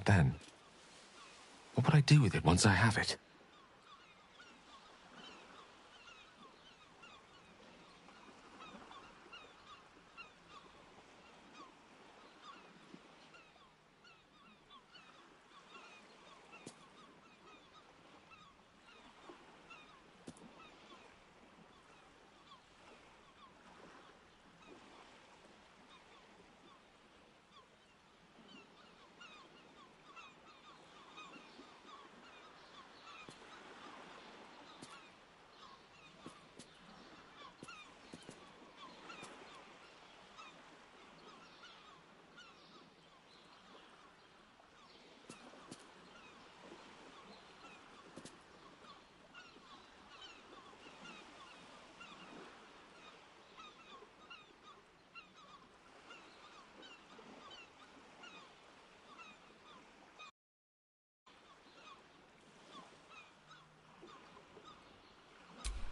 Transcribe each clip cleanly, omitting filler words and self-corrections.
then? What would I do with it once I have it?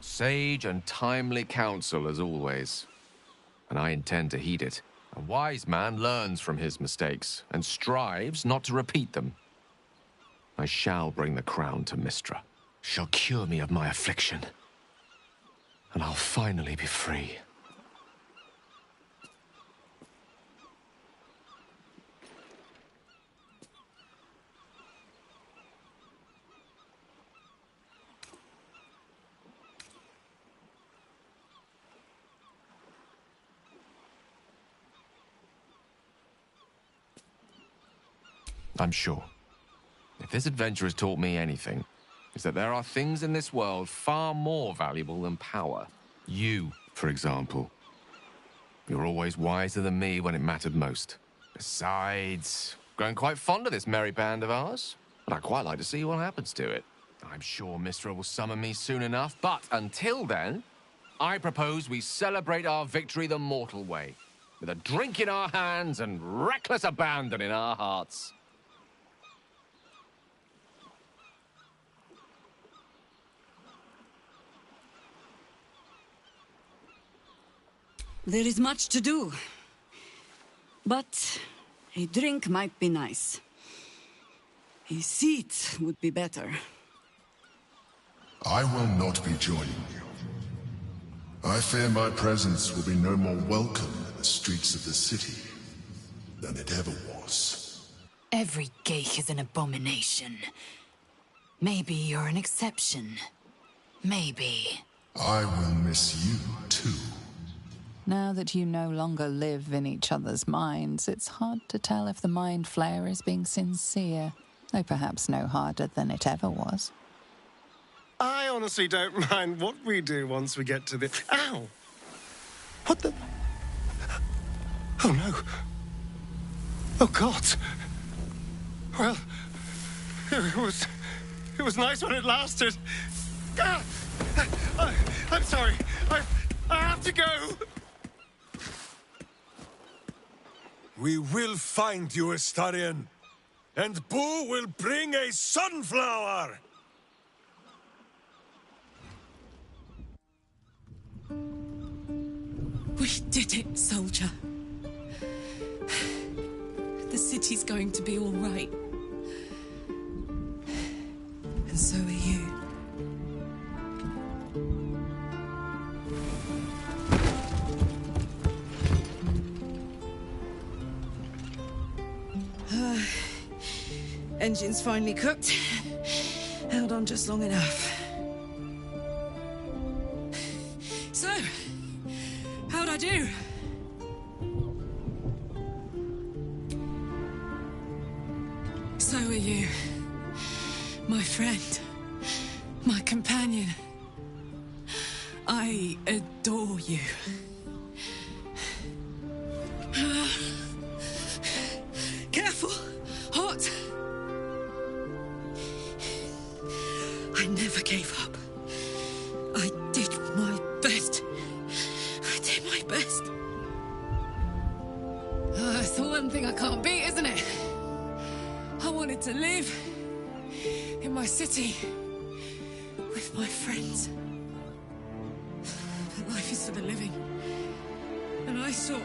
Sage and timely counsel, as always. And I intend to heed it. A wise man learns from his mistakes and strives not to repeat them. I shall bring the crown to Mistra. She'll cure me of my affliction. And I'll finally be free. I'm sure, if this adventure has taught me anything, is that there are things in this world far more valuable than power. You, for example. You're always wiser than me when it mattered most. Besides, growing quite fond of this merry band of ours, but I'd quite like to see what happens to it. I'm sure Mistra will summon me soon enough, but until then, I propose we celebrate our victory the mortal way, with a drink in our hands and reckless abandon in our hearts. There is much to do, but a drink might be nice. A seat would be better. I will not be joining you. I fear my presence will be no more welcome in the streets of the city than it ever was. Every geich is an abomination. Maybe you're an exception. Maybe. I will miss you, too. Now that you no longer live in each other's minds, it's hard to tell if the mind flayer is being sincere, though perhaps no harder than it ever was. I honestly don't mind what we do once we get to the... Ow! What the... Oh, no. Oh, God. Well, it was nice when it lasted. Ah! I'm sorry. I have to go. We will find you, Astarion. And Boo will bring a sunflower! We did it, soldier. The city's going to be all right. And so are you. Engine's finally cooked. Held on just long enough. So, how'd I do? So are you. My friend. My companion. I adore you. Careful! Hot! I never gave up. I did my best. I did my best. It's the one thing I can't beat, isn't it? I wanted to live in my city with my friends. But life is for the living. And I saw...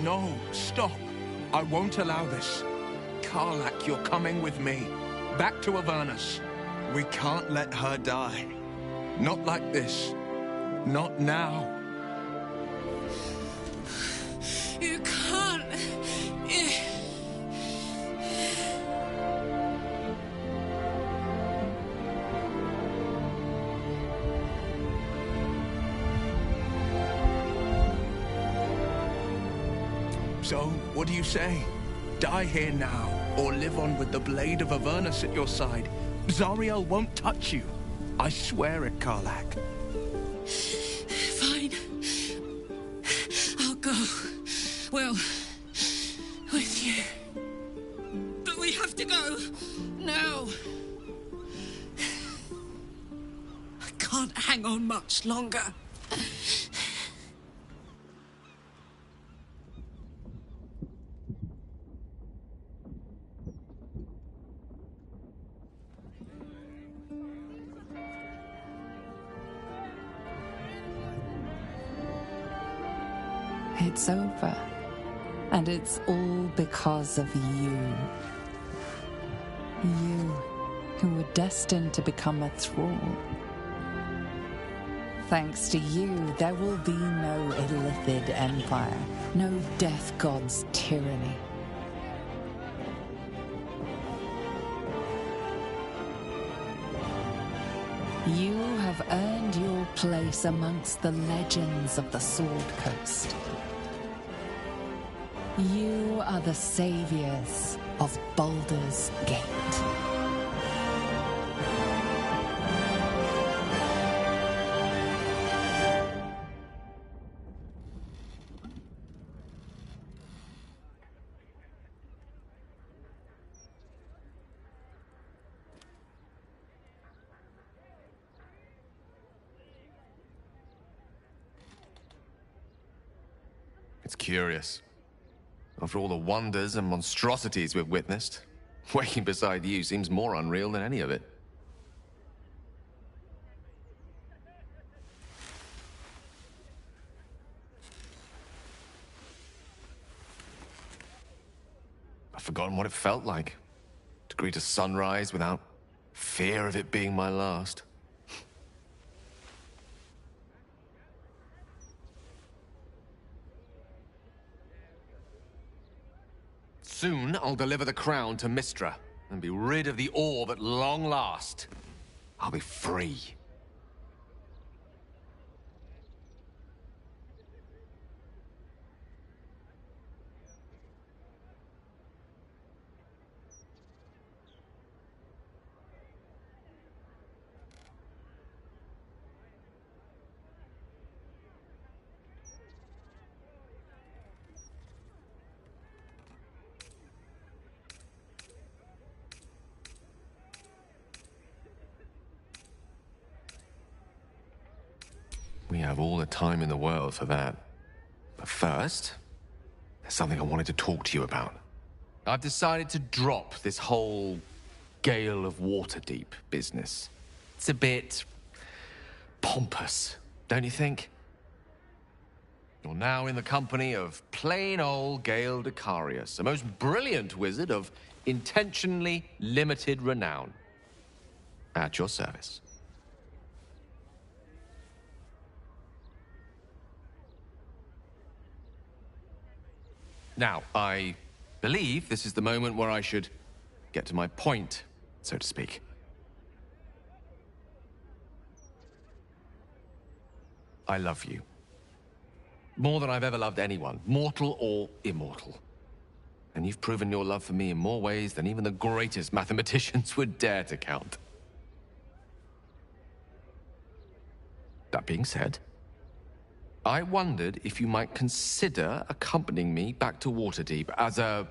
No, stop. I won't allow this. Karlak, you're coming with me. Back to Avernus. We can't let her die. Not like this. Not now. You can't. So, what do you say? Die here now, or live on with the blade of Avernus at your side. Zariel won't touch you. I swear it, Karlak. Fine. I'll go. Well, with you. But we have to go. Now. I can't hang on much longer. It's over. And it's all because of you. You, who were destined to become a thrall. Thanks to you, there will be no Illithid empire, no death god's tyranny. You have earned your place amongst the legends of the Sword Coast. You are the saviors of Baldur's Gate. It's curious. After all the wonders and monstrosities we've witnessed, waking beside you seems more unreal than any of it. I've forgotten what it felt like to greet a sunrise without fear of it being my last. Soon, I'll deliver the crown to Mystra and be rid of the orb at long last. I'll be free. We have all the time in the world for that. But first, there's something I wanted to talk to you about. I've decided to drop this whole Gale of Waterdeep business. It's a bit pompous, don't you think? You're now in the company of plain old Gale Decarius, a most brilliant wizard of intentionally limited renown. At your service. Now, I believe this is the moment where I should get to my point, so to speak. I love you. More than I've ever loved anyone, mortal or immortal. And you've proven your love for me in more ways than even the greatest mathematicians would dare to count. That being said, I wondered if you might consider accompanying me back to Waterdeep as a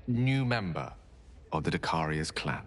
new member of the Decarius clan.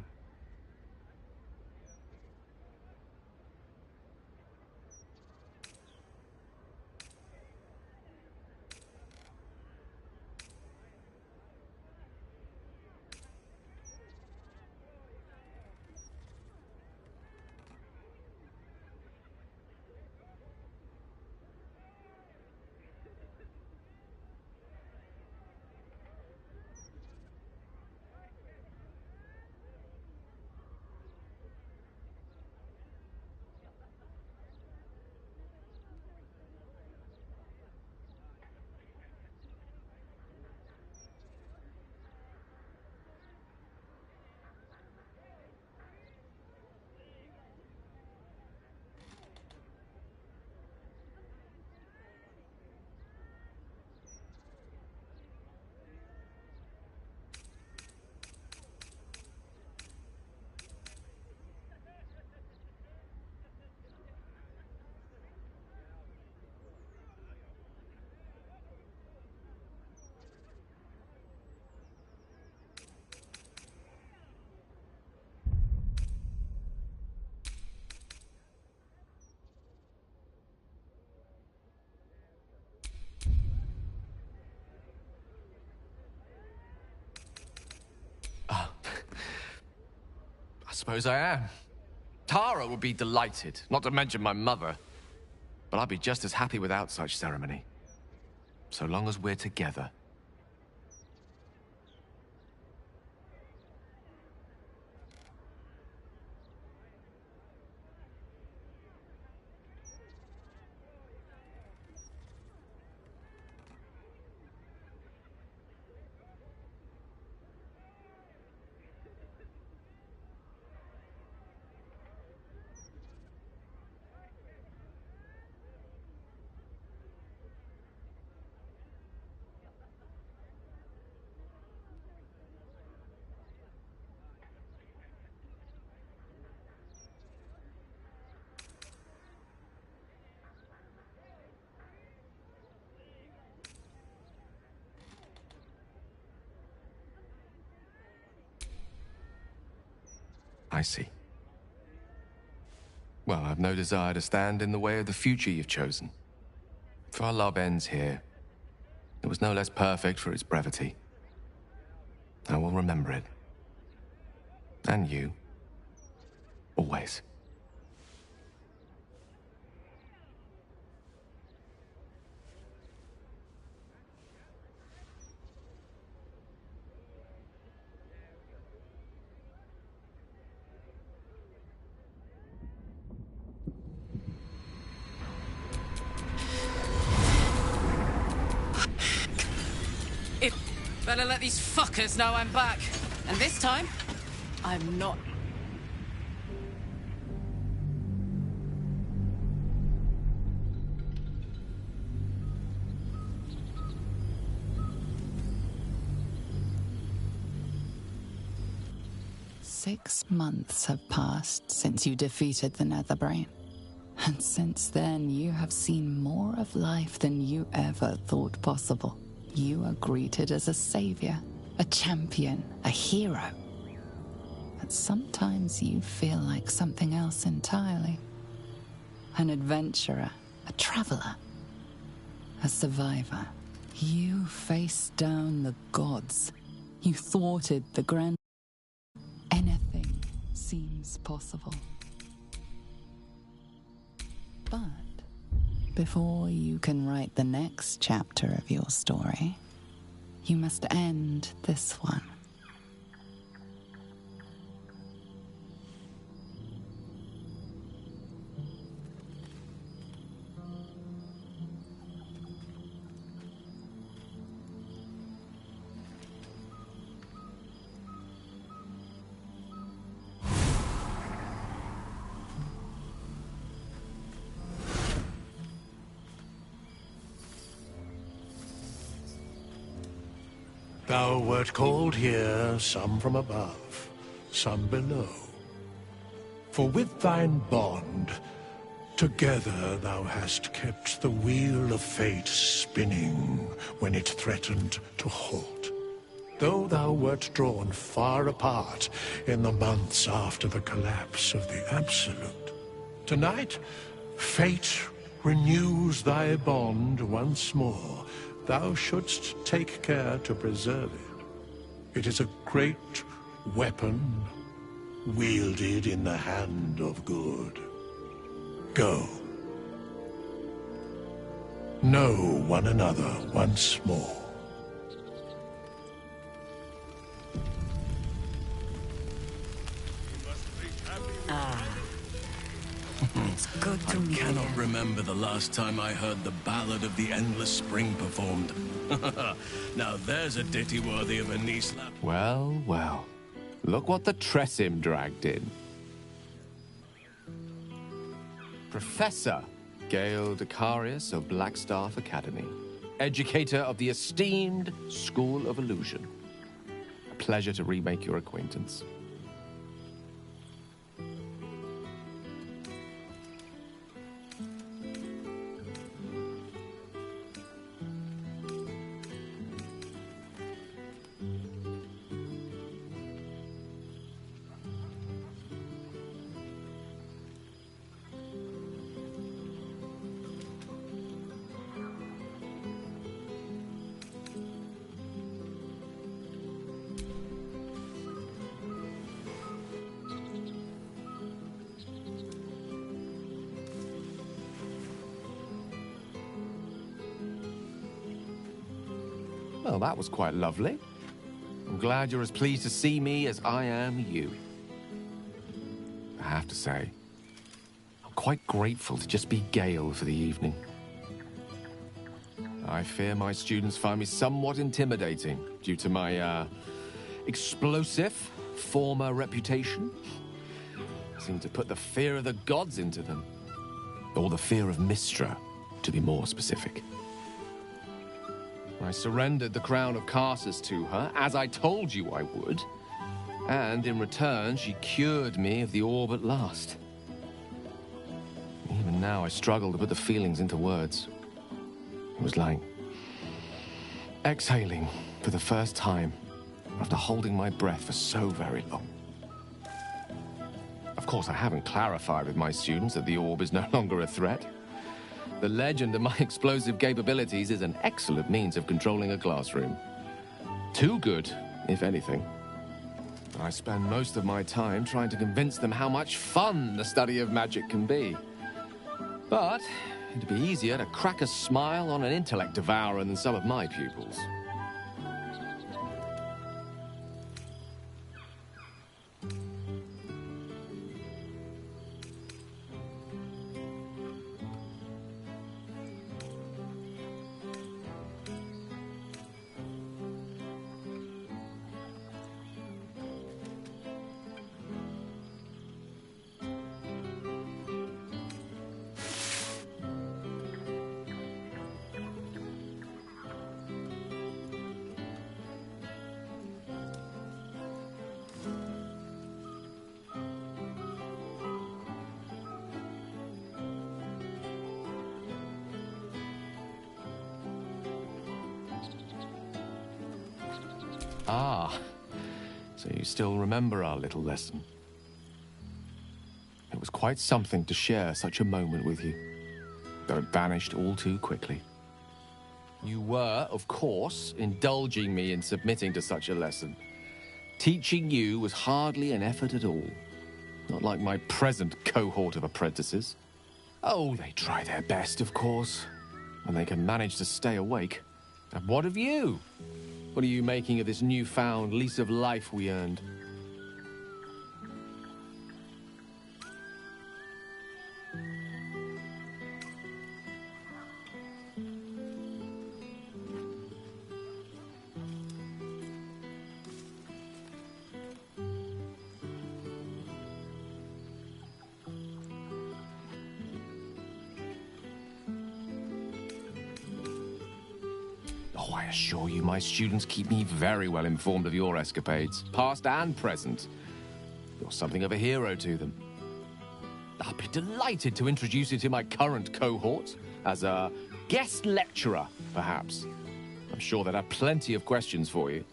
suppose I am. Tara would be delighted, not to mention my mother. But I'd be just as happy without such ceremony. So long as we're together. I see. Well, I've no desire to stand in the way of the future you've chosen. If our love ends here, it was no less perfect for its brevity. I will remember it. And you. Always. Better let these fuckers know I'm back. And this time, I'm not. Six months have passed since you defeated the Netherbrain. And since then, you have seen more of life than you ever thought possible. You are greeted as a savior, a champion, a hero. But sometimes you feel like something else entirely. An adventurer, a traveler, a survivor. You faced down the gods. You thwarted the grand... Anything seems possible. But before you can write the next chapter of your story, you must end this one. Thou wert called here, some from above, some below. For with thine bond, together thou hast kept the wheel of fate spinning when it threatened to halt. Though thou wert drawn far apart in the months after the collapse of the Absolute, tonight, fate renews thy bond once more. Thou shouldst take care to preserve it. It is a great weapon wielded in the hand of good. Go. Know one another once more. It's good to meet you. I cannot remember the last time I heard the Ballad of the Endless Spring performed. Now there's a ditty worthy of a knee slap. Well, well. Look what the Tressim dragged in. Professor Gale Decarius of Blackstaff Academy. Educator of the esteemed School of Illusion. A pleasure to remake your acquaintance. Well, that was quite lovely. I'm glad you're as pleased to see me as I am you. I have to say, I'm quite grateful to just be Gale for the evening. I fear my students find me somewhat intimidating due to my, explosive former reputation. Seem to put the fear of the gods into them. Or the fear of Mystra, to be more specific. I surrendered the crown of Carsus to her, as I told you I would. And in return, she cured me of the orb at last. Even now, I struggle to put the feelings into words. It was like exhaling for the first time after holding my breath for so very long. Of course, I haven't clarified with my students that the orb is no longer a threat. The legend of my explosive capabilities is an excellent means of controlling a classroom. Too good, if anything. I spend most of my time trying to convince them how much fun the study of magic can be. But it'd be easier to crack a smile on an intellect devourer than some of my pupils. Ah, so you still remember our little lesson. It was quite something to share such a moment with you, though it vanished all too quickly. You were, of course, indulging me in submitting to such a lesson. Teaching you was hardly an effort at all, not like my present cohort of apprentices. Oh, they try their best, of course, and they can manage to stay awake. And what of you? What are you making of this newfound lease of life we earned? Oh, I assure you, my students keep me very well informed of your escapades, past and present. You're something of a hero to them. I'll be delighted to introduce you to my current cohort as a guest lecturer, perhaps. I'm sure they'd have plenty of questions for you.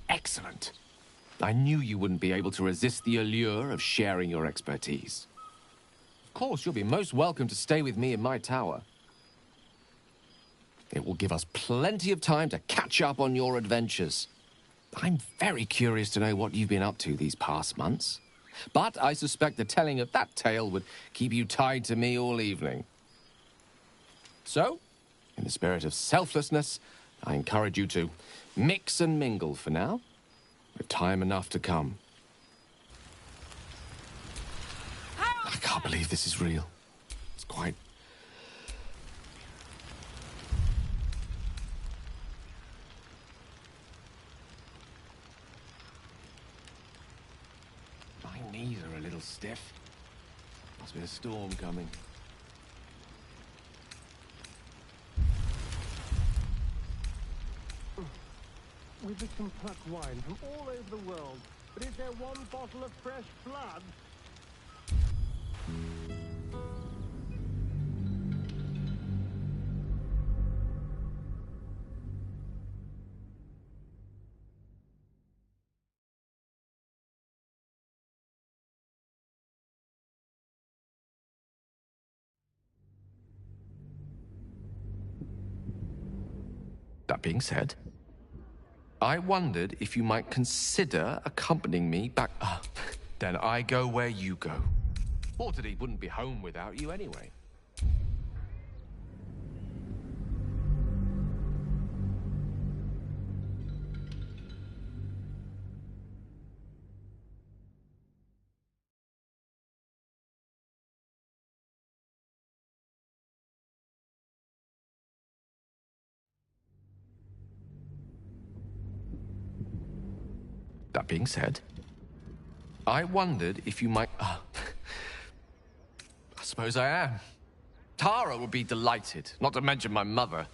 Excellent. I knew you wouldn't be able to resist the allure of sharing your expertise. Of course, you'll be most welcome to stay with me in my tower. It will give us plenty of time to catch up on your adventures. I'm very curious to know what you've been up to these past months. But I suspect the telling of that tale would keep you tied to me all evening. So, in the spirit of selflessness, I encourage you to mix and mingle for now, with time enough to come. I can't believe this is real. It's quite... My knees are a little stiff. Must be a storm coming. We've just some plucked wine from all over the world. But is there one bottle of fresh blood? That being said, I wondered if you might consider accompanying me back. Then I go where you go. Waterdeep wouldn't be home without you anyway. That being said, I wondered if you might. I suppose I am. Tara would be delighted, not to mention my mother.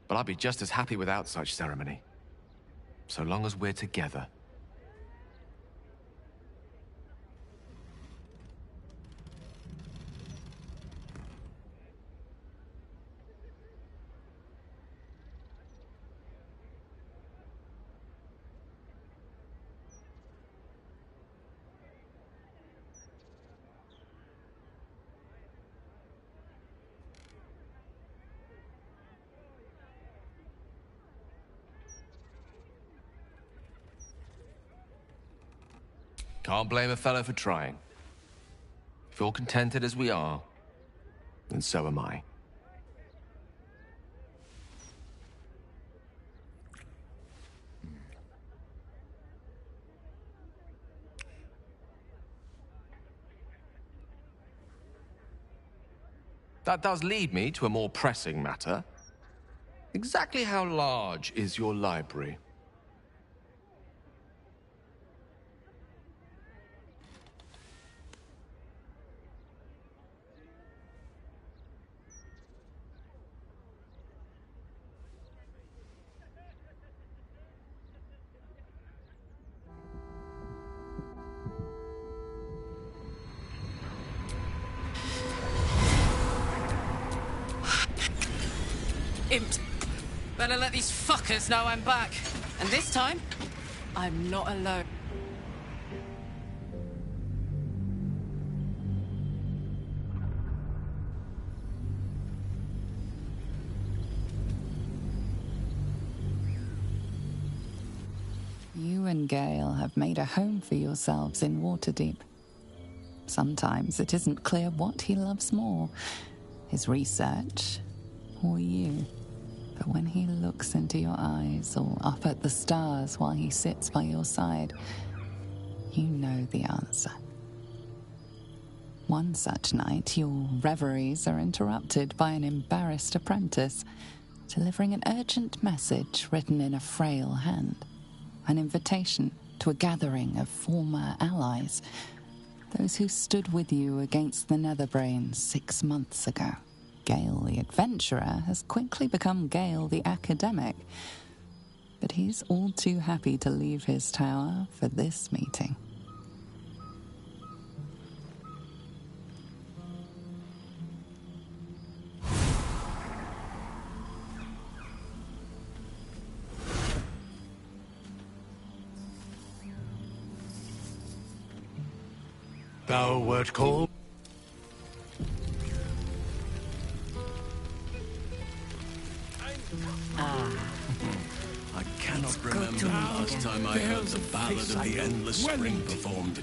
But I'd be just as happy without such ceremony. So long as we're together. Can't blame a fellow for trying. If you're contented as we are, then so am I. That does lead me to a more pressing matter. Exactly how large is your library? Imps. Better let these fuckers know I'm back. And this time, I'm not alone. You and Gale have made a home for yourselves in Waterdeep. Sometimes it isn't clear what he loves more, his research or you. But when he looks into your eyes or up at the stars while he sits by your side, you know the answer. One such night, your reveries are interrupted by an embarrassed apprentice delivering an urgent message written in a frail hand. An invitation to a gathering of former allies, those who stood with you against the Netherbrain 6 months ago. Gale the adventurer has quickly become Gale the academic, but he's all too happy to leave his tower for this meeting. Thou wert called? I cannot remember the last time I heard the ballad of the Endless Spring performed.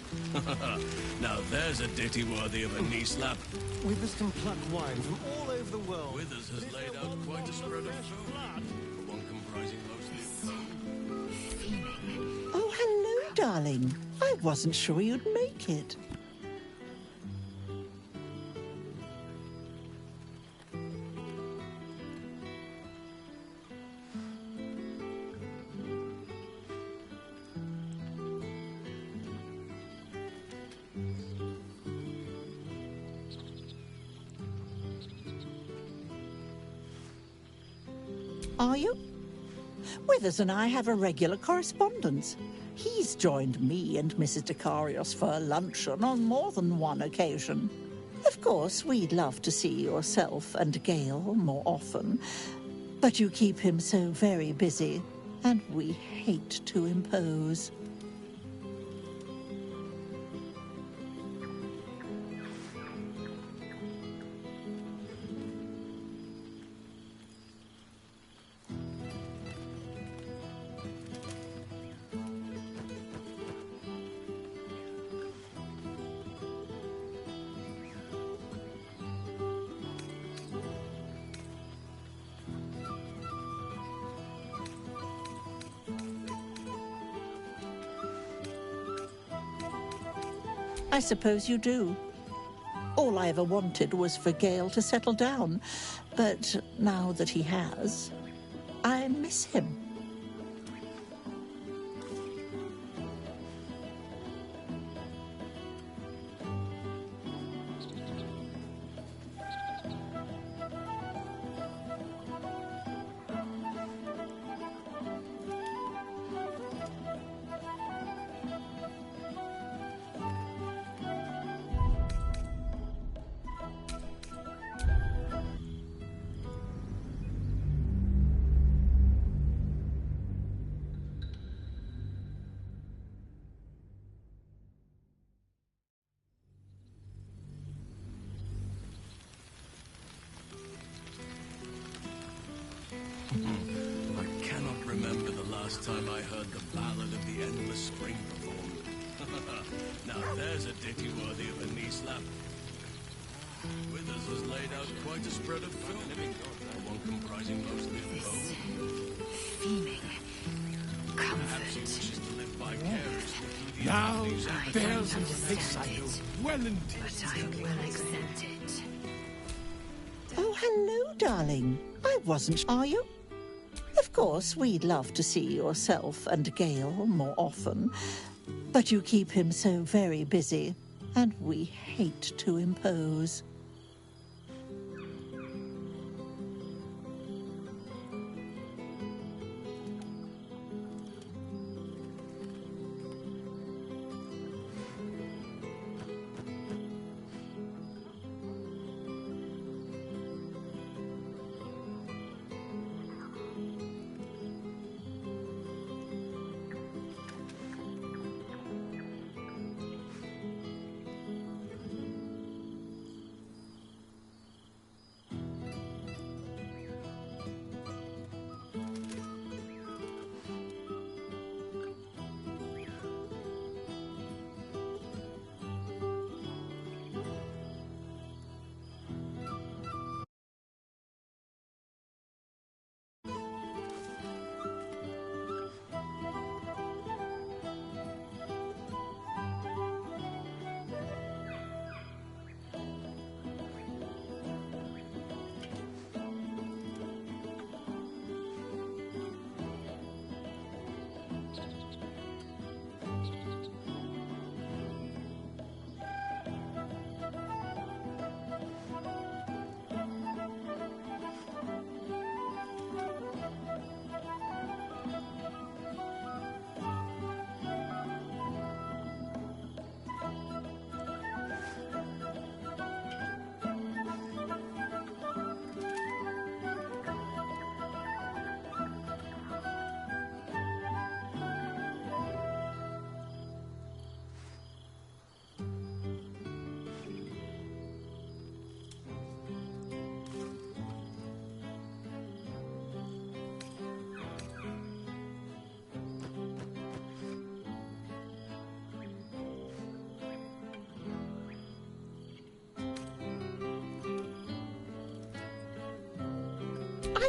Now there's a ditty worthy of a knee slap. Withers can pluck wine from all over the world. Withers has laid out quite a spread of food, for one comprising mostly of Oh, hello, darling. I wasn't sure you'd make it. Are you? Withers and I have a regular correspondence. He's joined me and Mrs. Decarios for luncheon on more than one occasion. Of course, we'd love to see yourself and Gale more often, but you keep him so very busy, and we hate to impose. I suppose you do. All I ever wanted was for Gale to settle down, but now that he has, I miss him. I cannot remember the last time I heard the Ballad of the Endless Spring performed. Now there's a ditty worthy of a knee slap. Withers has laid out quite a spread of film, one comprising mostly of bone. Feeling Perhaps he wishes to live vicariously through the Now agonies of the there's a face I know well indeed. but I will accept it. Oh, hello, darling. I wasn't... Are you? Of course, we'd love to see yourself and Gale more often, but you keep him so very busy, and we hate to impose.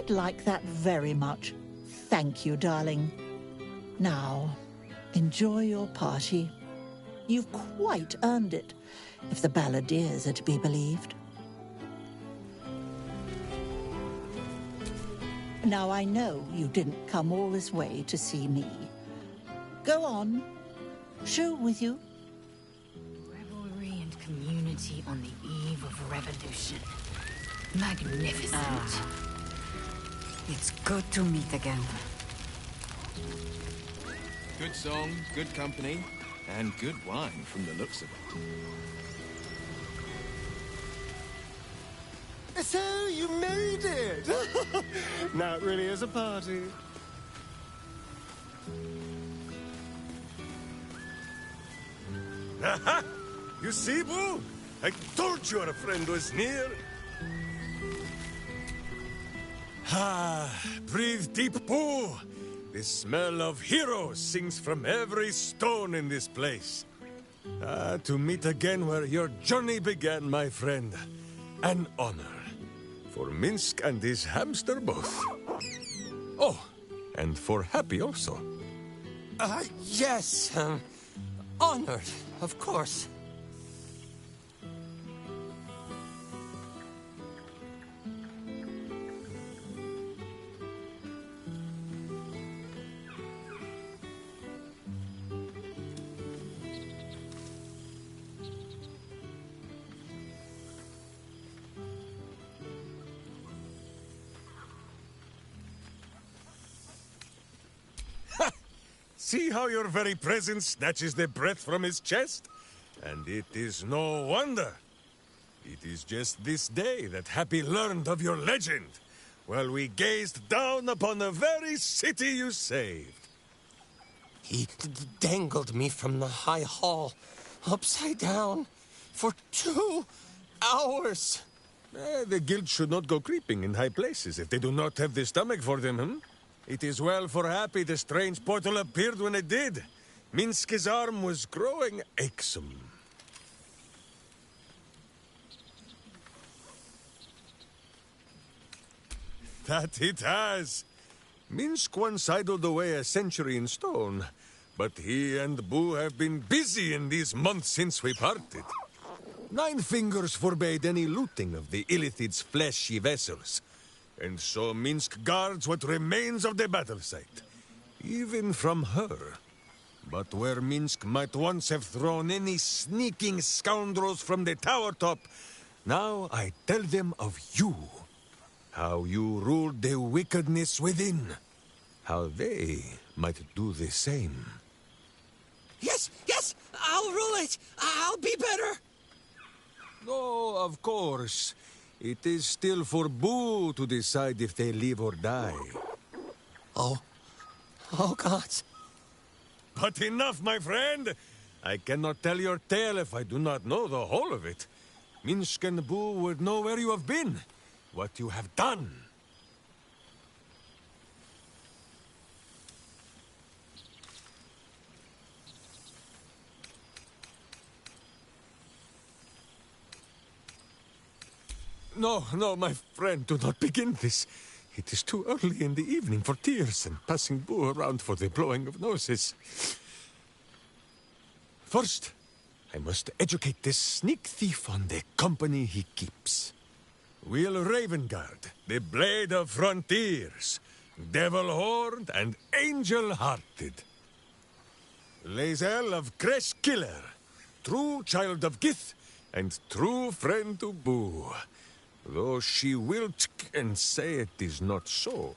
I'd like that very much. Thank you, darling. Now, enjoy your party. You've quite earned it, if the balladeers are to be believed. Now, I know you didn't come all this way to see me. Go on. Show with you. Revelry and community on the eve of revolution. Magnificent. It's good to meet again. Good song, good company, and good wine from the looks of it. So you made it! Now it really is a party. Aha! You see, Boo? I told you our friend was near. Ah, breathe deep, Boo. The smell of heroes sings from every stone in this place. Ah, to meet again where your journey began, my friend. An honor. For Minsk and his hamster both. Oh, and for Happy also. Yes, honored, of course. See how your very presence snatches the breath from his chest? And it is no wonder. It is just this day that Happy learned of your legend, while we gazed down upon the very city you saved. He dangled me from the high hall, upside down, for 2 hours. The guild should not go creeping in high places if they do not have the stomach for them, hmm? It is well for Happy the strange portal appeared when it did. Minsk's arm was growing achesome. That it has. Minsk once idled away a century in stone, but he and Boo have been busy in these months since we parted. 9 Fingers forbade any looting of the Illithid's fleshy vessels, and so Minsk guards what remains of the battle site, even from her. But where Minsk might once have thrown any sneaking scoundrels from the tower top, now I tell them of you. How you ruled the wickedness within. How they might do the same. Yes, I'll rule it. I'll be better. Oh, of course. It is still for Boo to decide if they live or die. Oh, gods. But enough, my friend! I cannot tell your tale if I do not know the whole of it. Minsk and Boo would know where you have been, what you have done. No, my friend, do not begin this. It is too early in the evening for tears and passing Boo around for the blowing of noses. First, I must educate this sneak thief on the company he keeps. Will Ravengard, the blade of frontiers, devil-horned and angel-hearted. Lae'zel of Creshkiller, true child of Gith and true friend to Boo. Though she will and say it is not so.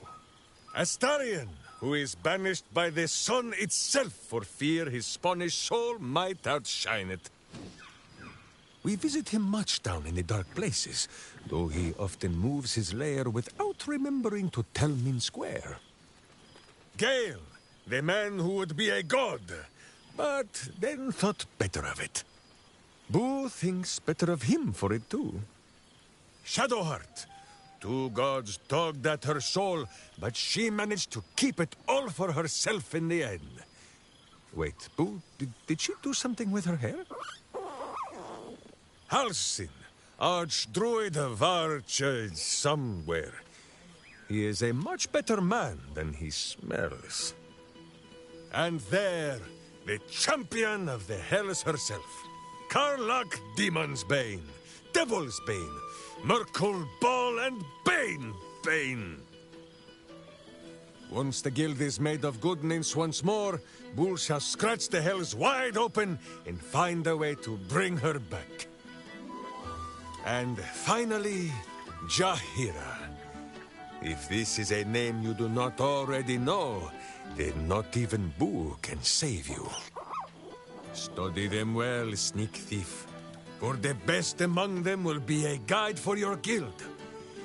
Astarion, who is banished by the sun itself for fear his Spanish soul might outshine it. We visit him much down in the dark places, though he often moves his lair without remembering to tell Minsk where. Gale, the man who would be a god, but then thought better of it. Boo thinks better of him for it too. Shadowheart. 2 gods tugged at her soul, but she managed to keep it all for herself in the end. Wait, Boo, did she do something with her hair? Halsin, Archdruid of Arch... somewhere. He is a much better man than he smells. And there, the champion of the Hells herself. Karlach Demon's Bane, Devil's Bane, Merkul Ball and Bane. Once the guild is made of goodness once more, Bull shall scratch the hells wide open and find a way to bring her back. And finally, Jahira. If this is a name you do not already know, then not even Boo can save you. Study them well, sneak thief. For the best among them will be a guide for your guild.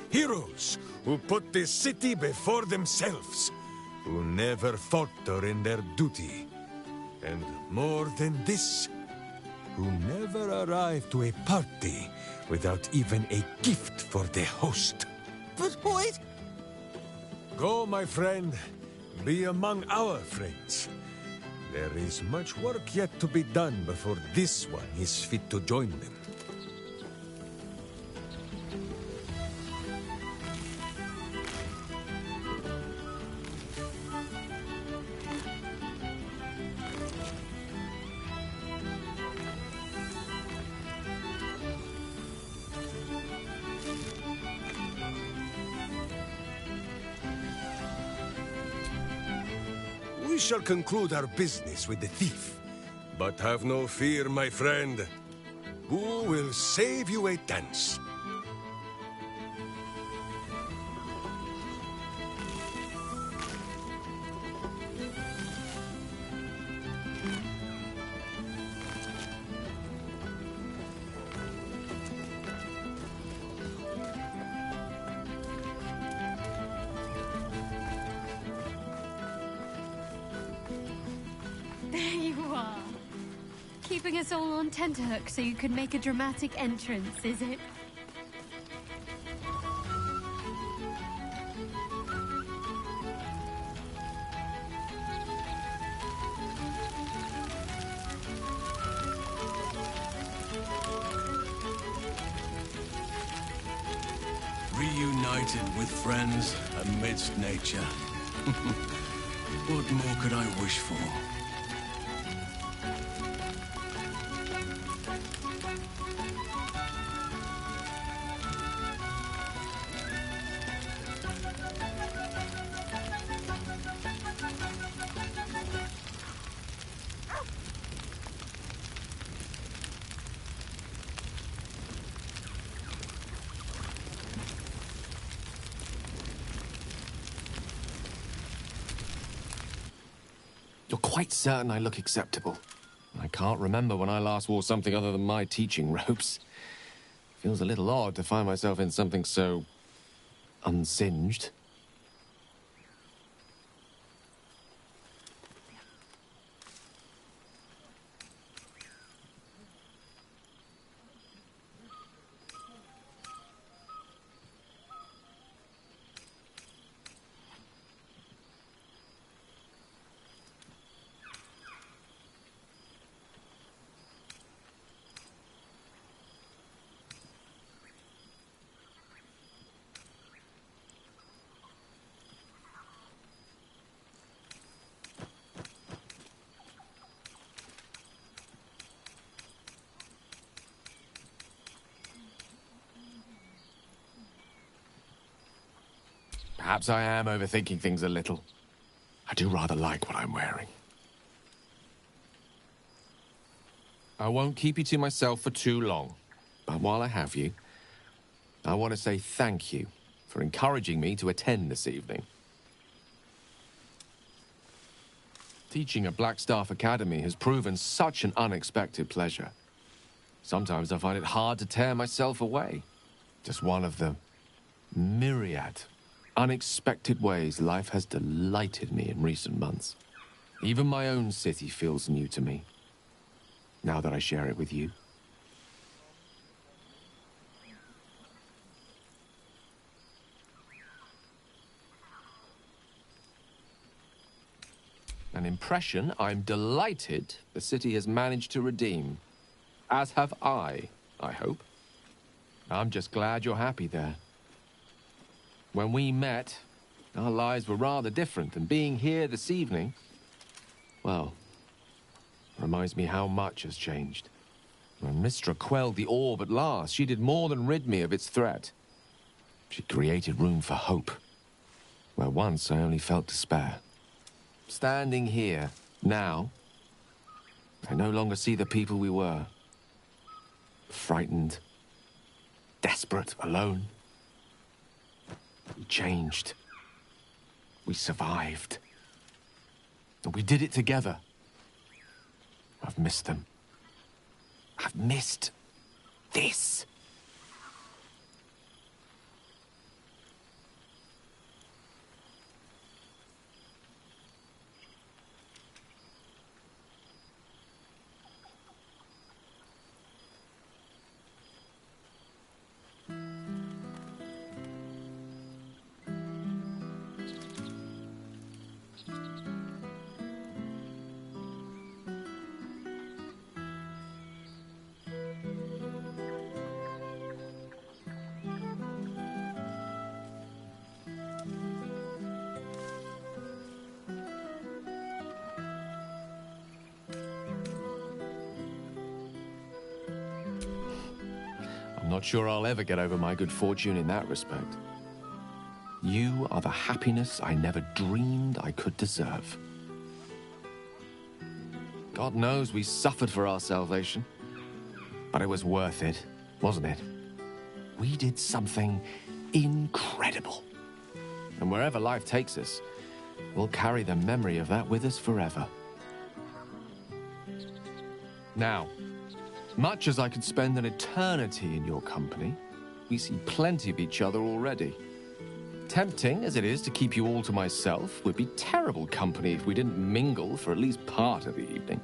Heroes who put the city before themselves, who never falter in their duty. And more than this, who never arrive to a party without even a gift for the host. But wait! Go, my friend. Be among our friends. There is much work yet to be done before this one is fit to join them. We shall conclude our business with the thief. But have no fear, my friend. Who will save you a dance? There you are. Keeping us all on tenterhooks so you can make a dramatic entrance, is it? Reunited with friends amidst nature. What more could I wish for? You're quite certain I look acceptable? I can't remember when I last wore something other than my teaching robes. Feels a little odd to find myself in something so unsinged. Perhaps I am overthinking things a little. I do rather like what I'm wearing. I won't keep you to myself for too long, but while I have you, I want to say thank you for encouraging me to attend this evening. Teaching at Blackstaff Academy has proven such an unexpected pleasure. Sometimes I find it hard to tear myself away. Just one of the myriad unexpected ways life has delighted me in recent months. Even my own city feels new to me, now that I share it with you. An impression I'm delighted the city has managed to redeem. As have I hope. I'm just glad you're happy there. When we met, our lives were rather different, and being here this evening, well, reminds me how much has changed. When Mistra quelled the orb at last, she did more than rid me of its threat. She created room for hope, where once I only felt despair. Standing here, now, I no longer see the people we were. Frightened, desperate, alone. We changed. We survived. And we did it together. I've missed them. I've missed this. I'm not sure I'll ever get over my good fortune in that respect. You are the happiness I never dreamed I could deserve. God knows we suffered for our salvation, but it was worth it, wasn't it? We did something incredible. And wherever life takes us, we'll carry the memory of that with us forever. Now, much as I could spend an eternity in your company, we see plenty of each other already. Tempting as it is to keep you all to myself, we'd be terrible company if we didn't mingle for at least part of the evening.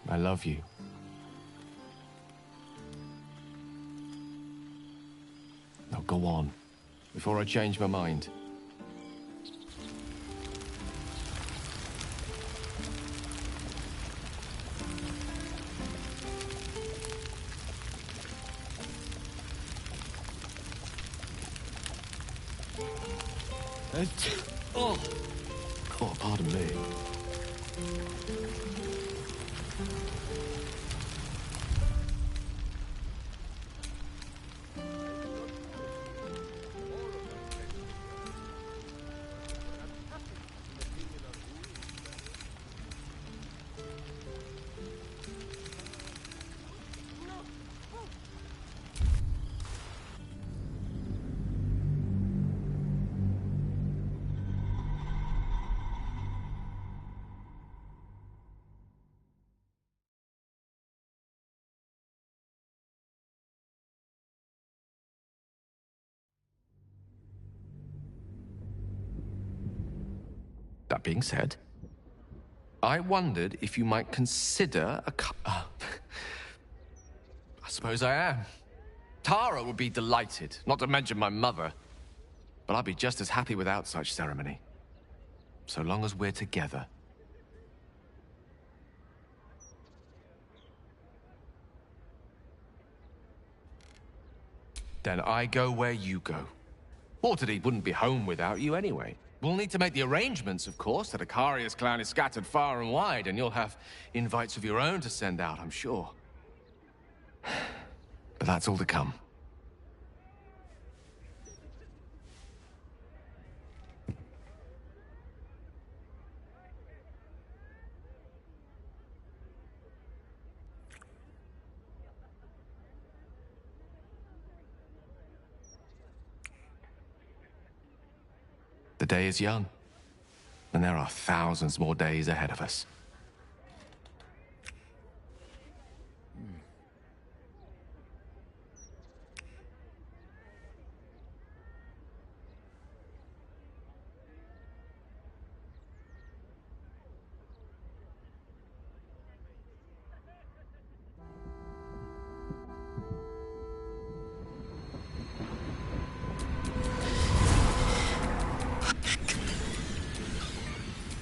I love you. Now go on, before I change my mind. Oh, pardon me. That being said, I wondered if you might consider a I suppose I am. Tara would be delighted, not to mention my mother. But I'd be just as happy without such ceremony. So long as we're together. Then I go where you go. Waterdeep wouldn't be home without you anyway. We'll need to make the arrangements, of course. The Ikaria's clan is scattered far and wide, and you'll have invites of your own to send out, I'm sure. But that's all to come. The day is young, and there are thousands more days ahead of us.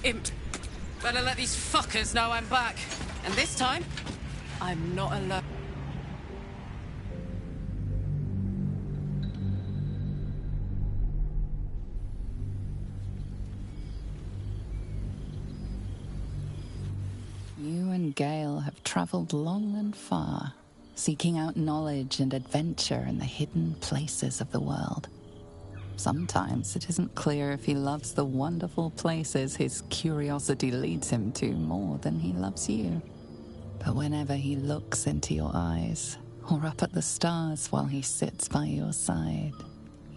Imp. Better let these fuckers know I'm back. And this time, I'm not alone. You and Gale have traveled long and far, seeking out knowledge and adventure in the hidden places of the world. Sometimes it isn't clear if he loves the wonderful places his curiosity leads him to more than he loves you. But whenever he looks into your eyes, or up at the stars while he sits by your side,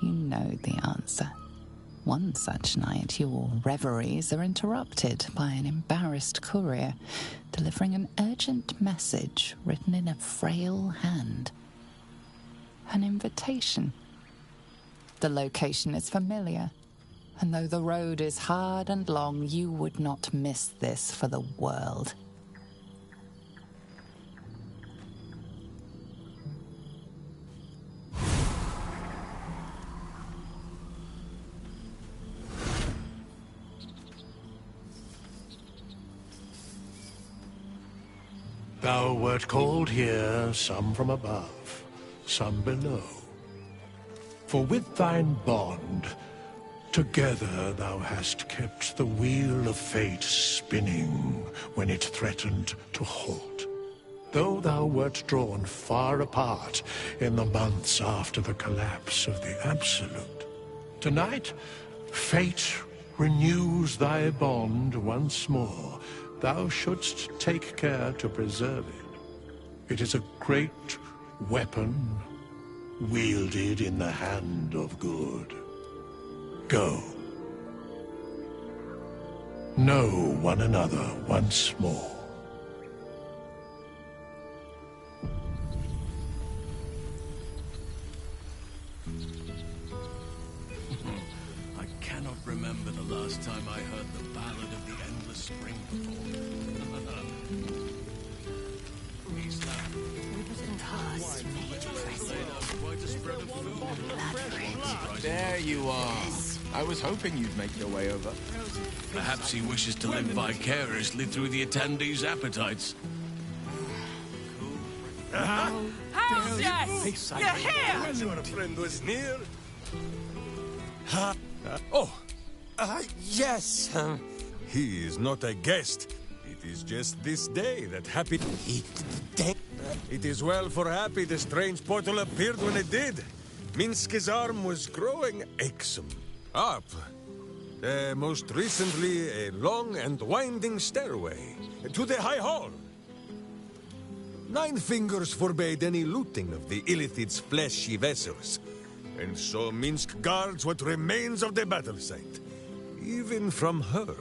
you know the answer. One such night, your reveries are interrupted by an embarrassed courier delivering an urgent message written in a frail hand. An invitation. The location is familiar, and though the road is hard and long, you would not miss this for the world. Thou wert called here, some from above, some below. For with thine bond, together thou hast kept the wheel of fate spinning when it threatened to halt. Though thou wert drawn far apart in the months after the collapse of the Absolute, tonight fate renews thy bond once more. Thou shouldst take care to preserve it. It is a great weapon, wielded in the hand of good. Go. Know one another once more. I cannot remember the last time I heard the ballad of the endless spring performed. There you are. I was hoping you'd make your way over. Perhaps he wishes to live vicariously through the attendees' appetites. House, yes! You're here! Your friend was near. Yes. He is not a guest. It is just this day that Happy... It is well for Happy the strange portal appeared when it did. Minsk's arm was growing aexum. Up. Most recently, a long and winding stairway to the High Hall. 9 fingers forbade any looting of the Illithid's fleshy vessels, and so Minsk guards what remains of the battle site, even from her.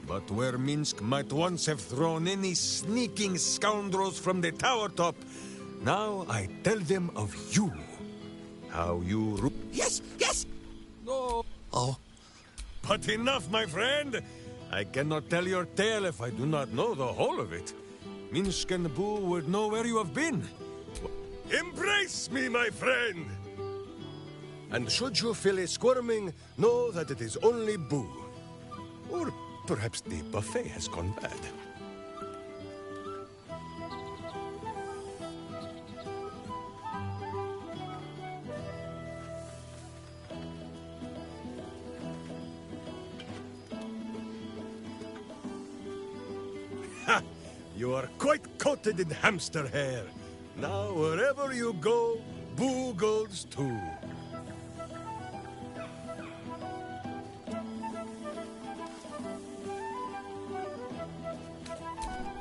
But where Minsk might once have thrown any sneaking scoundrels from the tower top, now I tell them of you. How you... Yes, yes! No. Oh. But enough, my friend. I cannot tell your tale if I do not know the whole of it. Minsk and Boo would know where you have been. Embrace me, my friend! And should you feel a squirming, know that it is only Boo. Or perhaps the buffet has gone bad. Ha! You are quite coated in hamster hair. Now, wherever you go, Boo goes too.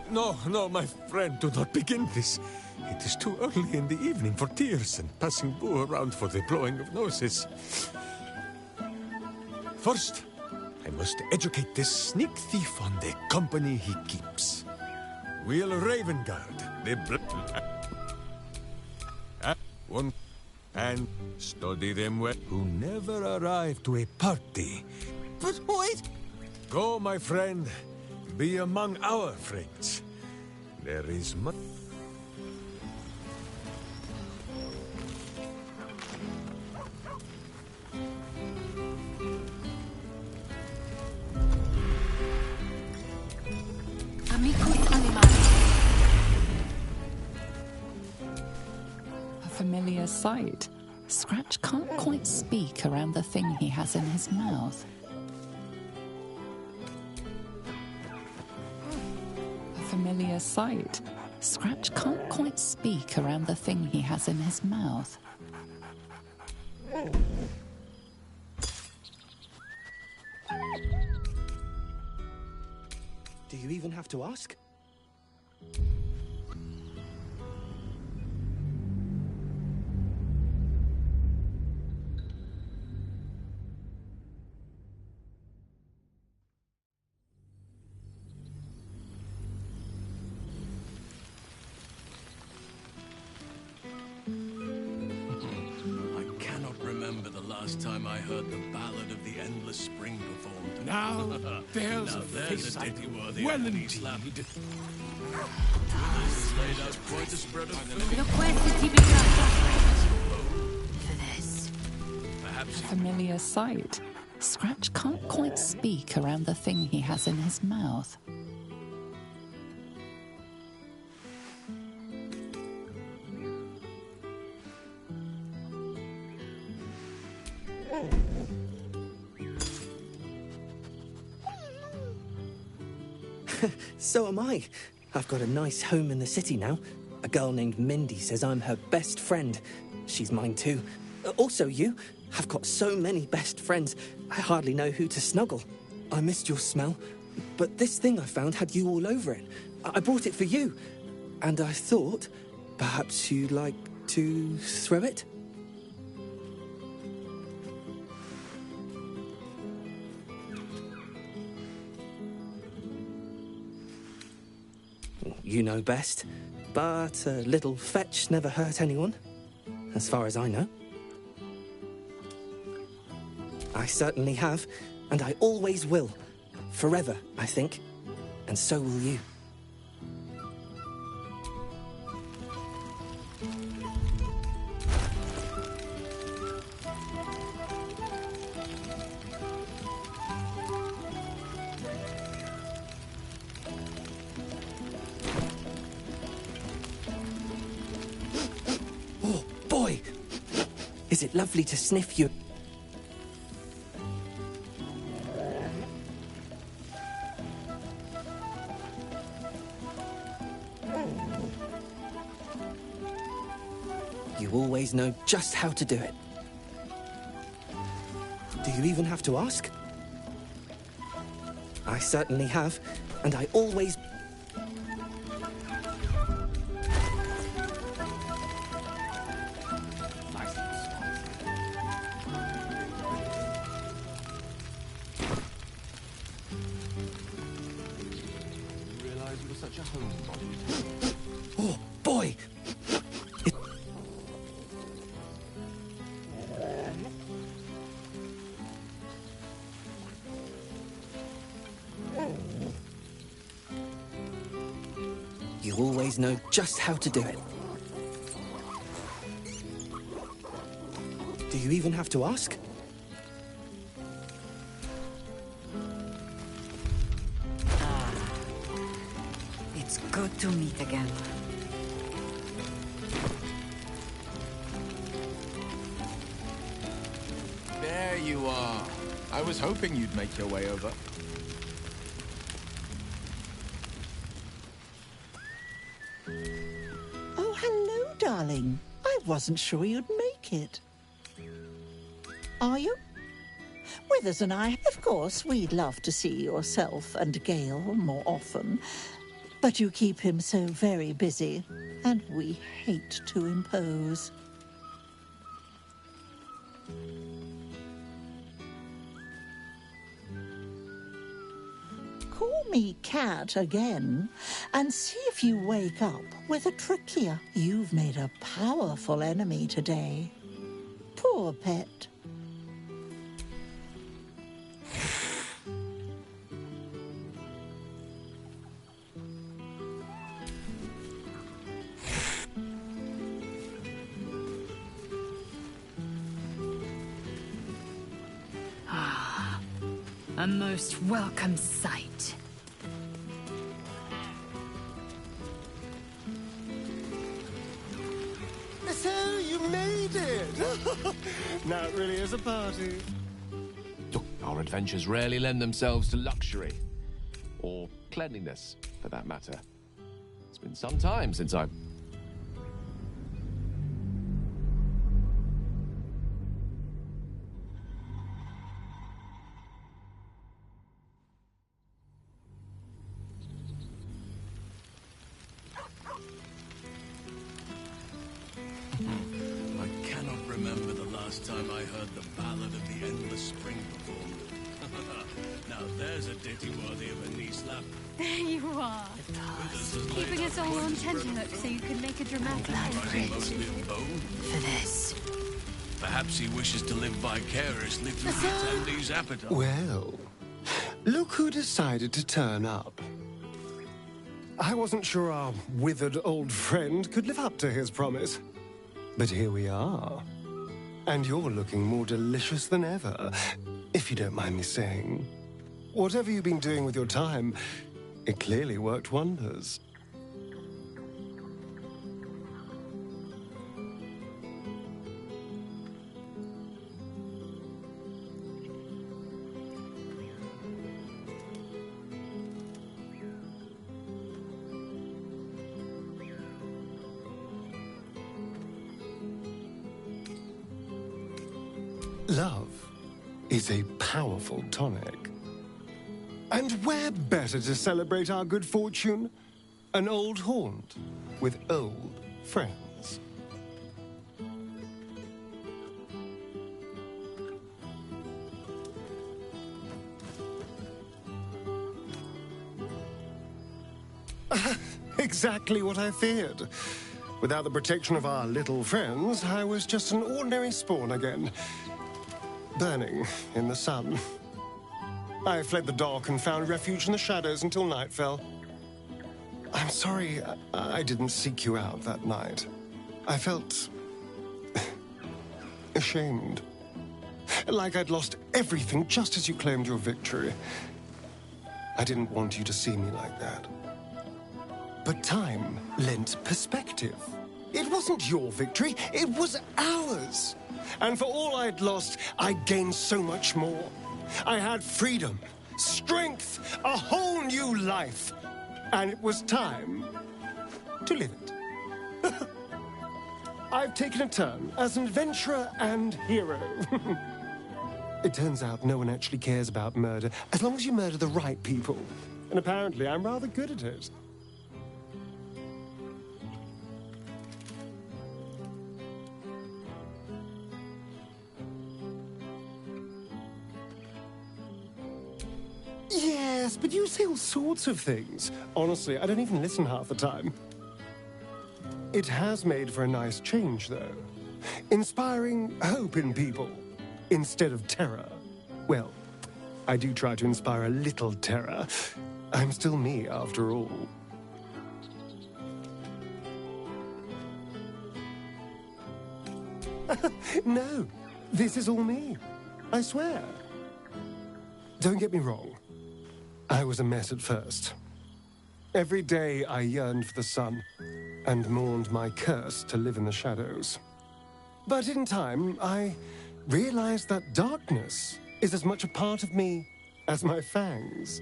No, my friend, do not begin this. It is too early in the evening for tears and passing Boo around for the blowing of noses. First, I must educate this sneak thief on the company he keeps. We'll Ravengard, the one, and study them well, who never arrive to a party. But wait! Go, my friend. Be among our friends. There is much. Amicus animalis. A familiar sight. Scratch can't quite speak around the thing he has in his mouth. Familiar sight. Scratch can't quite speak around the thing he has in his mouth. Do you even have to ask? Time I heard the ballad of the endless spring performed. Now there's a face I'd ditty worthy well of any indeed. slap. Withers has laid out quite a spread of film. For this. Perhaps A familiar sight. Scratch can't quite speak around the thing he has in his mouth. So am I. I've got a nice home in the city now. A girl named Mindy says I'm her best friend. She's mine too. Also you. I've got so many best friends, I hardly know who to snuggle. I missed your smell, but this thing I found had you all over it. I brought it for you, and I thought perhaps you'd like to throw it? You know best, but a little fetch never hurt anyone, as far as I know. I certainly have, and I always will. Forever, I think. And so will you. Oh, boy! Is it lovely to sniff you? You always know just how to do it. Do you even have to ask? I certainly have, and I always... Realize you were such a homebody. Oh, boy! You always know just how to do it. Do you even have to ask? It's good to meet again. There you are. I was hoping you'd make your way over. Oh, hello, darling. I wasn't sure you'd make it. Are you? Withers and I, of course, we'd love to see yourself and Gale more often. But you keep him so very busy, and we hate to impose. Call me Cat again, and see if you wake up with a trachea. You've made a powerful enemy today. Poor pet. A most welcome sight. So you made it! Now it really is a party. Look, our adventures rarely lend themselves to luxury. Or cleanliness, for that matter. It's been some time since I've... I cannot remember the last time I heard the ballad of the endless spring performed. Now there's a ditty worthy of a knee slap. There you are. Keeping us all on tenterhooks so you can make a dramatic entrance. Mostly of bone. For this. Perhaps he wishes to live vicariously through the attendee's appetite. Well, look who decided to turn up. I wasn't sure our withered old friend could live up to his promise. But here we are. And you're looking more delicious than ever, if you don't mind me saying. Whatever you've been doing with your time, it clearly worked wonders. Love is a powerful tonic. And where better to celebrate our good fortune? An old haunt with old friends. Exactly what I feared. Without the protection of our little friends, I was just an ordinary spawn again. Burning in the sun. I fled the dock and found refuge in the shadows until night fell. I'm sorry I didn't seek you out that night. I felt... ashamed. Like I'd lost everything just as you claimed your victory. I didn't want you to see me like that. But time lent perspective. It wasn't your victory, it was ours. And for all I'd lost, I gained so much more. I had freedom, strength, a whole new life. And it was time to live it. I've taken a turn as an adventurer and hero. It turns out no one actually cares about murder, as long as you murder the right people. And apparently I'm rather good at it. Yes, but you say all sorts of things. Honestly, I don't even listen half the time. It has made for a nice change, though. Inspiring hope in people, instead of terror. Well, I do try to inspire a little terror. I'm still me, after all. No, this is all me. I swear. Don't get me wrong. I was a mess at first. Every day I yearned for the sun and mourned my curse to live in the shadows. But in time, I realized that darkness is as much a part of me as my fangs.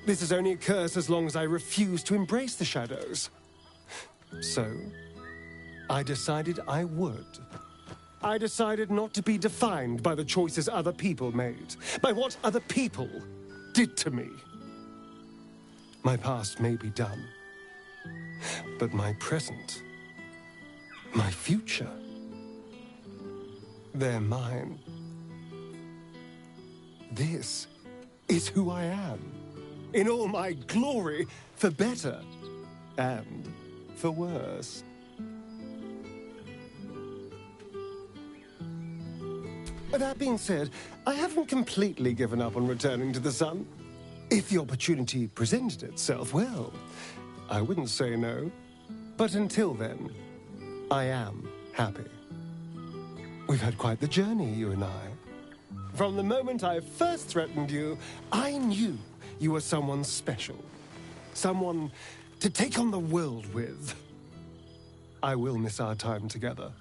This is only a curse as long as I refuse to embrace the shadows. So, I decided I would. I decided not to be defined by the choices other people made, by what other people did to me. My past may be done, but my present, my future, they're mine. This is who I am, in all my glory, for better and for worse. That being said, I haven't completely given up on returning to the sun. If the opportunity presented itself, well, I wouldn't say no. But until then, I am happy. We've had quite the journey, you and I. From the moment I first threatened you, I knew you were someone special. Someone to take on the world with. I will miss our time together.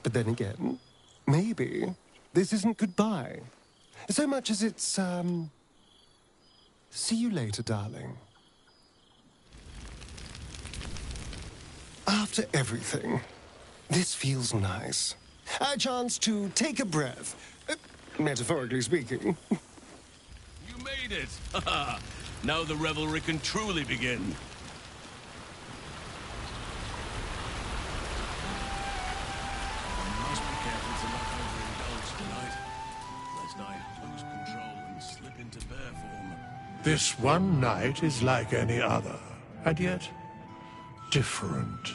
But then again, maybe this isn't goodbye. So much as it's, see you later, darling. After everything, this feels nice. A chance to take a breath, metaphorically speaking. You made it! Now the revelry can truly begin. I must be careful to not overindulge tonight, lest I lose control and slip into bear form. This one night is like any other, and yet different.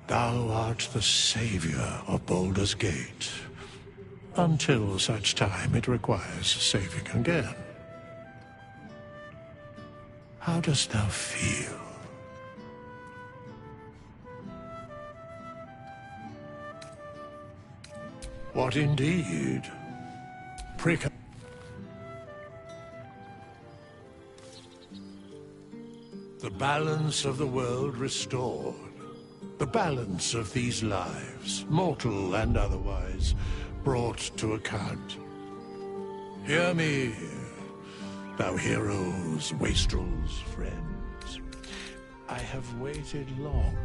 Thou art the savior of Baldur's Gate, until such time it requires saving again. How dost thou feel? What indeed? The balance of the world restored. The balance of these lives, mortal and otherwise, brought to account. Hear me, thou heroes, wastrels, friends. I have waited long.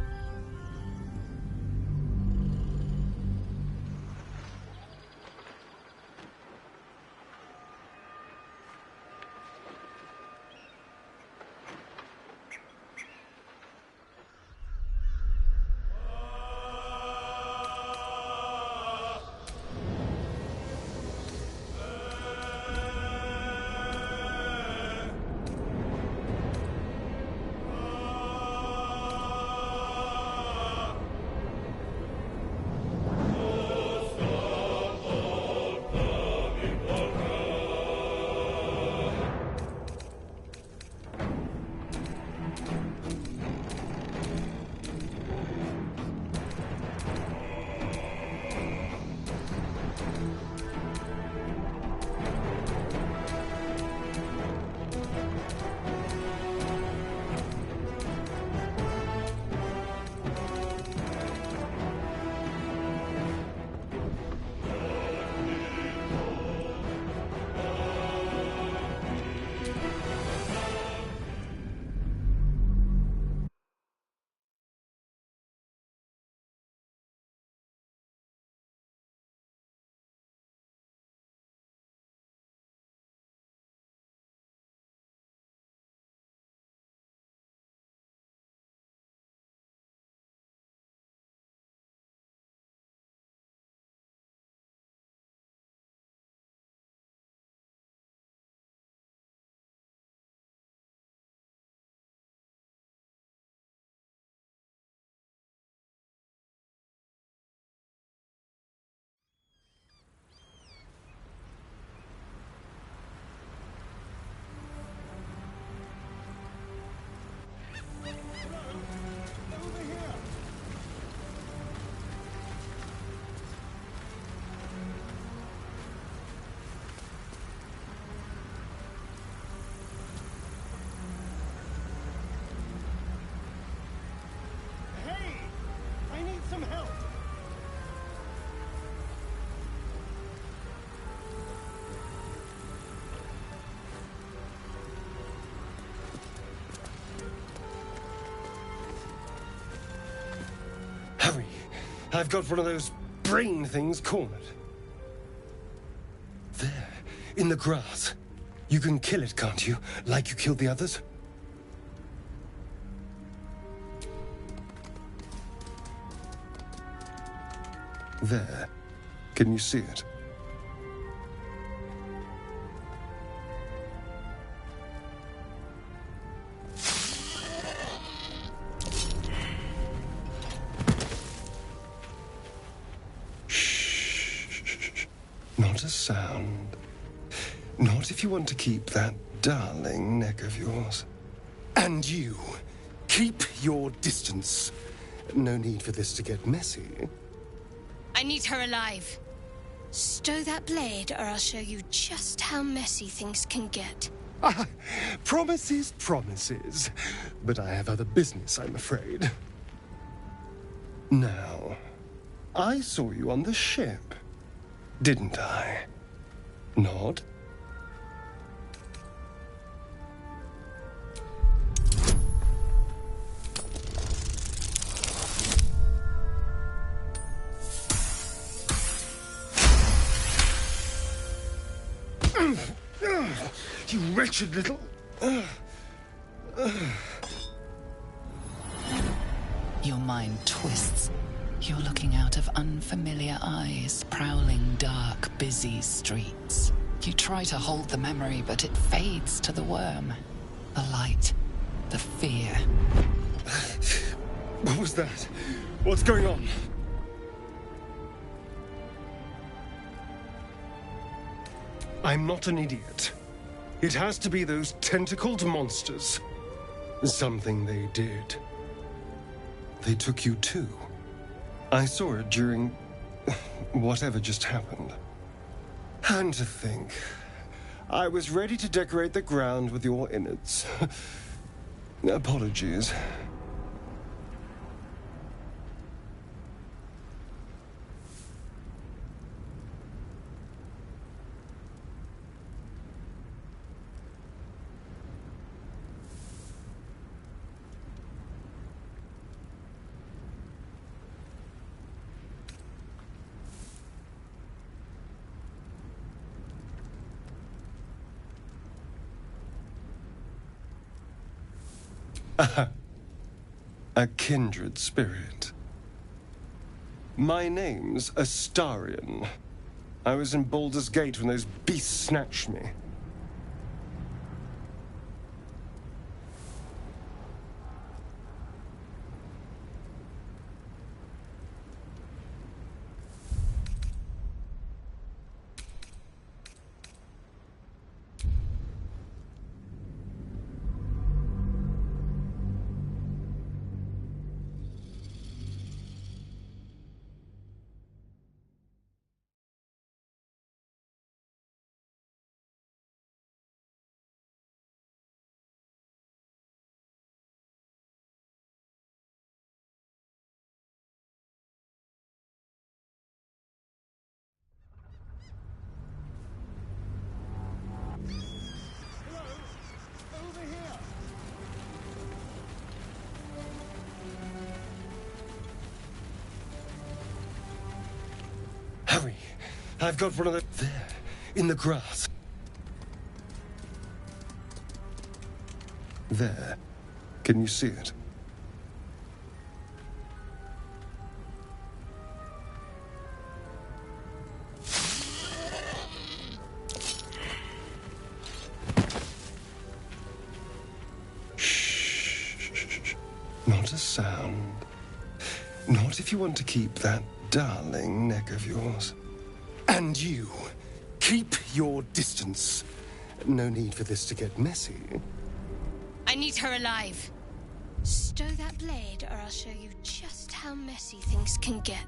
I've got one of those brain things cornered. There, in the grass. You can kill it, can't you? Like you killed the others? There. Can you see it? Shh. Not a sound. Not if you want to keep that darling neck of yours. And you, keep your distance. No need for this to get messy. I need her alive. Stow that blade, or I'll show you just how messy things can get. Promises, promises. But I have other business, I'm afraid. Now, I saw you on the ship, didn't I? Nod? You wretched little... Your mind twists. You're looking out of unfamiliar eyes, prowling dark, busy streets. You try to hold the memory, but it fades to the worm. The light. The fear. What was that? What's going on? I'm not an idiot. It has to be those tentacled monsters. Something they did. They took you too. I saw it during whatever just happened. And to think, I was ready to decorate the ground with your innards. Apologies. A kindred spirit. My name's Astarion. I was in Baldur's Gate when those beasts snatched me. Hurry! I've got one of the... There, in the grass. There. Can you see it? Shh. Not a sound. Not if you want to keep that darling neck of yours. And you, keep your distance. No need for this to get messy. I need her alive. Stow that blade, or I'll show you just how messy things can get.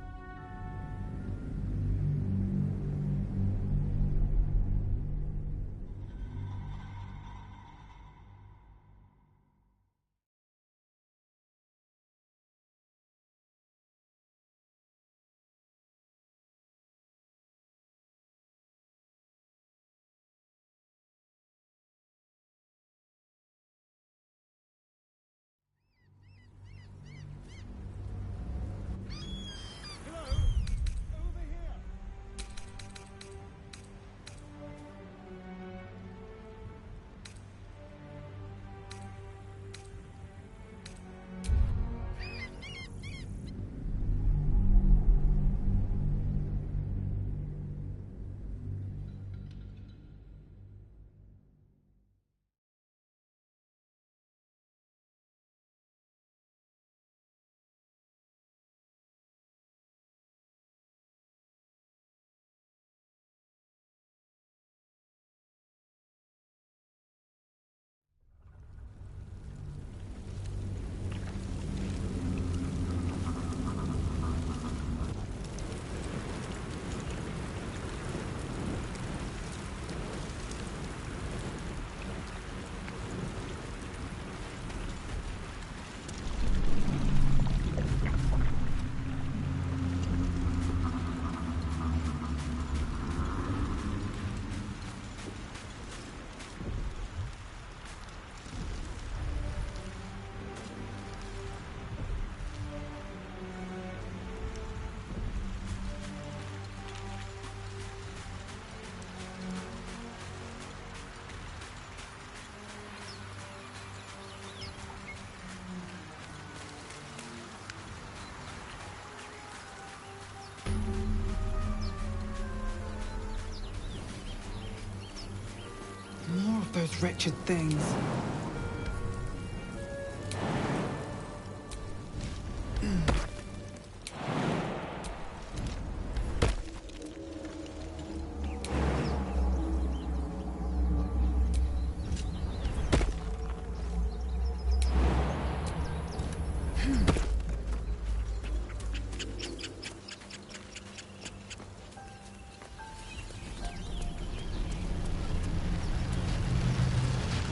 Those wretched things.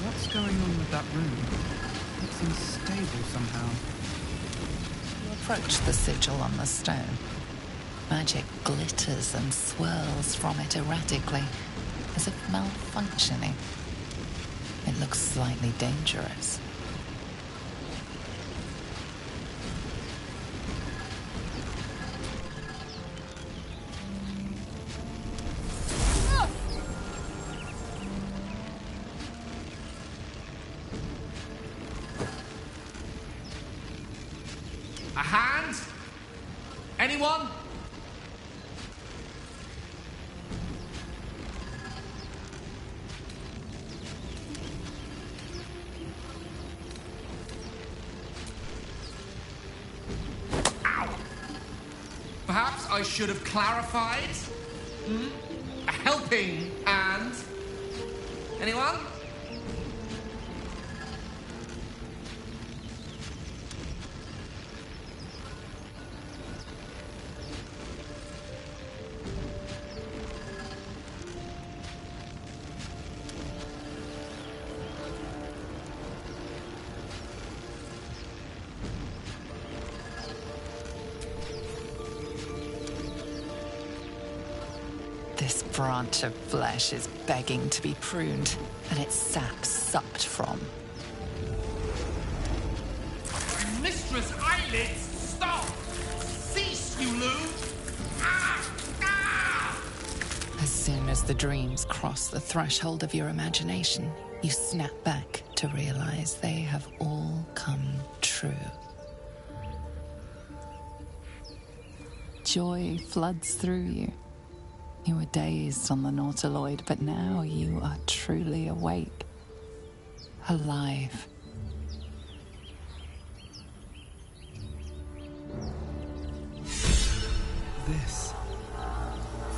What's going on with that room? It's unstable somehow. You approach the sigil on the stone. Magic glitters and swirls from it erratically, as if malfunctioning. It looks slightly dangerous. A hand? Anyone? Ow! Perhaps I should have clarified? A helping hand? Anyone? This branch of flesh is begging to be pruned, and its sap sucked from. Mistress Eyelids, stop! Cease, you loon! As soon as the dreams cross the threshold of your imagination, you snap back to realize they have all come true. Joy floods through you. You were dazed on the Nautiloid, but now you are truly awake. Alive. This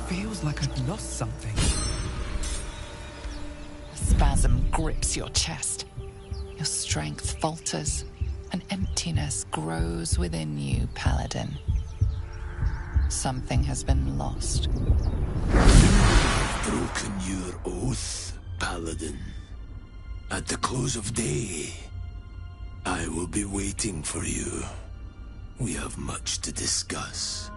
feels like I've lost something. A spasm grips your chest. Your strength falters. An emptiness grows within you, Paladin. Something has been lost. Broken your oath, Paladin. At the close of day, I will be waiting for you. We have much to discuss.